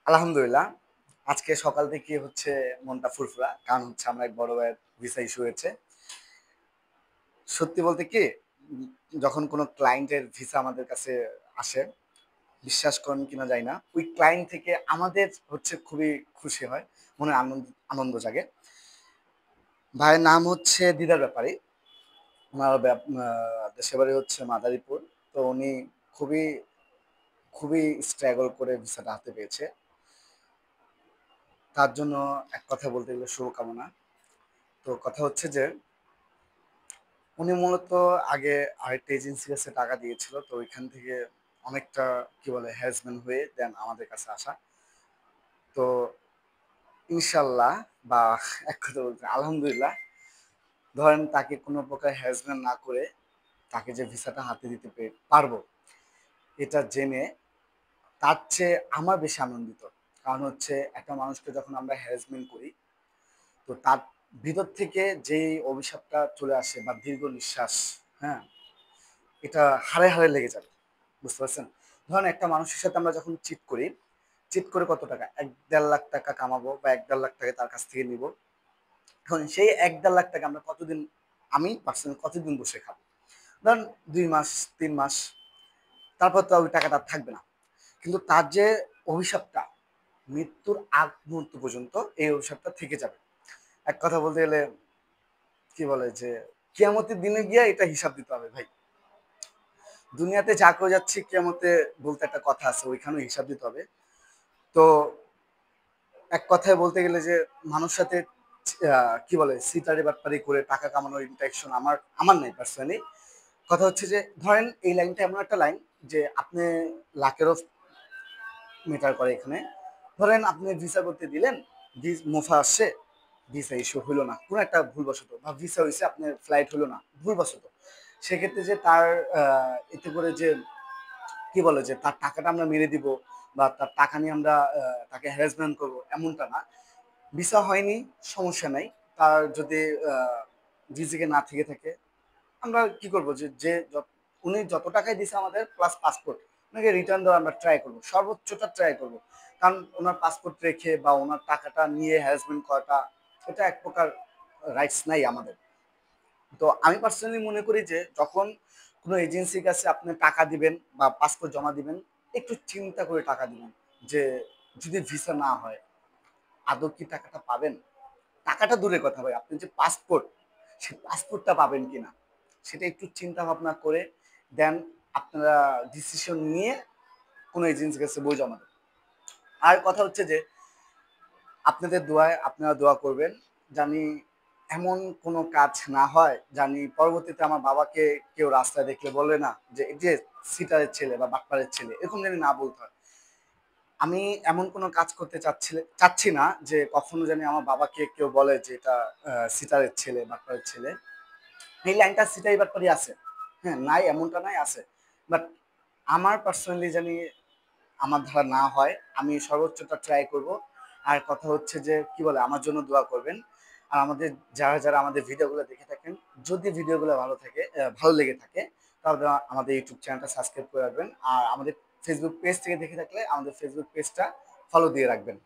আলহামদুলিল্লাহ। আজকে সকাল থেকে হচ্ছে মনটা ফুরফুরা। কারণ হচ্ছে আমার এক বড় ভাইয়ের ভিসা ইস্যু হয়েছে। সত্যি বলতে কি উম যখন কোনো ক্লায়েন্টের ভিসা আমাদের কাছে আসে, বিশ্বাস করেন কিনা জানি না, ওই ক্লায়েন্ট থেকে আমাদের হচ্ছে খুবই খুশি হয়। মনে আনন্দ আনন্দ জাগে। ভাইয়ের নাম হচ্ছে দিদার ব্যাপারী। উনার দেশের বাড়ি হচ্ছে মাদারীপুর। তো উনি খুবই, খুবই স্ট্রাগল করে ভিসাটা হাতে পেয়েছে। তার জন্য এক কথায় বলতে গেলে শুভকামনা। তো কথা হচ্ছে যে উনি মূলত আগে আরেকটা এজেন্সির কাছে টাকা দিয়েছিল। তো ওইখান থেকে অনেকটা কি বলে হ্যারাসমেন্ট হয়ে দেন আমাদের কাছে আসা। তো ইনশাল্লাহ বা এক কথা বলতে আলহামদুলিল্লাহ, ধরেন তাকে কোনো প্রকার হ্যারাসমেন্ট না করে তাকে যে ভিসাটা হাতে দিতে পারবো, এটা জেনে তার চেয়ে আমার বেশি আনন্দিত। কারণ হচ্ছে একটা মানুষকে যখন আমরা হ্যারাসমেন্ট করি, তো তার ভিতর থেকে যেই অভিশাপটা চলে আসে বা দীর্ঘ নিঃশ্বাস, হ্যাঁ, এটা হাড়ে হাড়ে লেগে যাবে। বুঝতে পারছেন? ধরেন একটা মানুষের সাথে আমরা যখন চিট করি, চিট করে কত টাকা? ১-১.৫ লাখ টাকা কামাবো বা ১-১.৫ লাখ টাকা তার কাছ থেকে নিবো। এখন সেই ১-১.৫ লাখ টাকা আমরা কতদিন, আমি পার্সোনালি কতদিন বসে খাবো? ধরেন ২ মাস, ৩ মাস, তারপর তো ওই টাকাটা আর থাকবে না। কিন্তু তার যে অভিশাপটা, মৃত্যুর আগ মুহূর্ত পর্যন্ত এই অভিশাপটা থেকে যাবে। এক কথা বলতে গেলে কি বলে যে, কিয়ামতের দিনে গিয়ে এটা হিসাব দিতে হবে ভাই। দুনিয়াতে যা করে যাচ্ছি কিয়ামতে বলতে একটা কথা আছে, ওইখানেও হিসাব দিতে হবে। তো এক কথায় বলতে গেলে যে মানুষ সাথে কি বলে সিটারি বাটপারি করে টাকা কামানোর ইন্টেনশন আমার আমার নাই পার্সোনালি। কথা হচ্ছে যে ধরেন এই লাইনটা এমন একটা লাইন যে আপনি লাখেরও ম্যাটার করে এখানে। ধরেন আপনি ভিসা করতে দিলেন, মুফা আসছে, ভিসা ইস্যু হলো না কোনো একটা ভুলবশত, বা ভিসা হয়েছে আপনার ফ্লাইট হলো না ভুলবশত। সেক্ষেত্রে যে তার এতে করে যে কি বলে যে তার টাকাটা আমরা মেরে দিব বা তার টাকা নিয়ে আমরা তাকে হ্যারাসমেন্ট করবো এমনটা না। ভিসা হয়নি, সমস্যা নাই। তার যদি ভিজিকে না থেকে থাকে, আমরা কি করবো যে উনি যত টাকাই দিছে আমাদের প্লাস পাসপোর্ট, ওনাকে রিটার্ন দেওয়ার আমরা ট্রাই করবো, সর্বোচ্চটা ট্রাই করবো। কারণ ওনার পাসপোর্ট রেখে বা ওনার টাকাটা নিয়ে হ্যারাসমেন্ট করাটা, এটা এক প্রকার রাইটস নাই আমাদের। তো আমি পার্সোনালি মনে করি যে যখন কোনো এজেন্সির কাছে আপনি টাকা দিবেন বা পাসপোর্ট জমা দিবেন, একটু চিন্তা করে টাকা দিবেন যে যদি ভিসা না হয় আদৌ কি টাকাটা পাবেন। টাকাটা দূরের কথা ভাই, আপনি যে পাসপোর্ট, সেই পাসপোর্টটা পাবেন কিনা সেটা একটু চিন্তা ভাবনা করে দেন আপনারা ডিসিশন নিয়ে কোনো এজেন্সির কাছে বই জমা দেন। আর কথা হচ্ছে যে আপনাদের দোয়ায় আপনারা দোয়া করবেন জানি এমন কোনো কাজ না হয়, জানি পরবর্তীতে আমার বাবাকে কেউ রাস্তায় দেখলে বলবে না যে এই যে সিটারের ছেলে বা বাটপারের ছেলে, এরকম জানি না বলতে হয়। আমি এমন কোনো কাজ করতে চাচ্ছি না যে কখনো জানি আমার বাবাকে কেউ বলে যে এটা সিটারের ছেলে, বাটপারের ছেলে। এই লাইনটা সিটারি বাটপারি আছে, হ্যাঁ, নাই এমনটা নাই, আছে। বাট আমার পার্সোনালি জানি আমার দ্বারা না হয়, আমি সর্বোচ্চটা ট্রাই করব। আর কথা হচ্ছে যে কি বলে আমার জন্য দোয়া করবেন। আর আমাদের যারা যারা আমাদের ভিডিওগুলো দেখে থাকেন, যদি ভিডিওগুলো ভালো থাকে, ভালো লেগে থাকে, তাহলে আমাদের ইউটিউব চ্যানেলটা সাবস্ক্রাইব করে রাখবেন। আর আমাদের ফেসবুক পেজ থেকে দেখে থাকলে আমাদের ফেসবুক পেজটা ফলো দিয়ে রাখবেন।